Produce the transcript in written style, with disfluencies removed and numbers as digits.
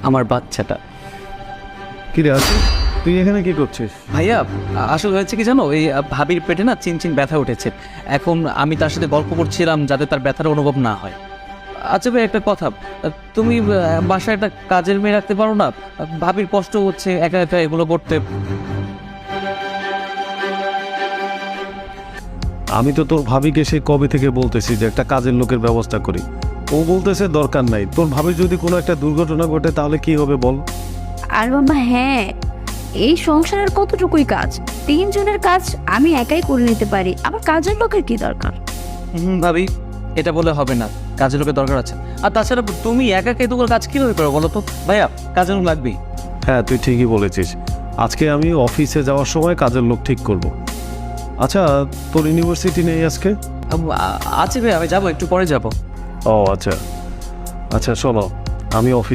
আমার বাচ্চাটা। কি রে আছে, তুই এখানে কি করছিস? ভাইয়া আসলে হয়েছে কি জানো, এই ভাবির পেটে না চিনচিন ব্যথা উঠেছে। এখন আমি তার সাথে গল্প করছিলাম যাতে তার ব্যথার অনুভব না হয়। আচ্ছা ভাই, একটা কথা, তুমি বাসায় একটা কাজের মেয়ে রাখতে পারো না? ভাবির কষ্ট হচ্ছে একা একা এগুলো করতে। আমি তো তোর ভাবিকে সে কবে থেকে বলতেছি যে একটা কাজের লোকের ব্যবস্থা করি, ও বলতেছে দরকার নাই। তোর ভাবির যদি কোনো একটা দুর্ঘটনা ঘটে তাহলে কি হবে বল? আর বাবা হ্যাঁ, এই সংসারের কতটুকুই কাজ, 3 জনের কাজ আমি একাই করে নিতে পারি, আবার কাজের লোকের কি দরকার? ভাবি, এটা বলে হবে না, কাজের লোকের দরকার আছে। আর তাছাড়া তুমি একা একা এতগুলো কাজ কীভাবে করো বলো তো? ভাইয়া কাজের লোক লাগবেই। হ্যাঁ, তুই ঠিকই বলেছিস। আজকে আমি অফিসে যাওয়ার সময় কাজের লোক ঠিক করব। আচ্ছা, তোর ইউনিভার্সিটি নেই আজকে? আছে ভাই, আমি যাবো, একটু পরে যাবো। ও আচ্ছা আচ্ছা, শোনো, আমি অফিস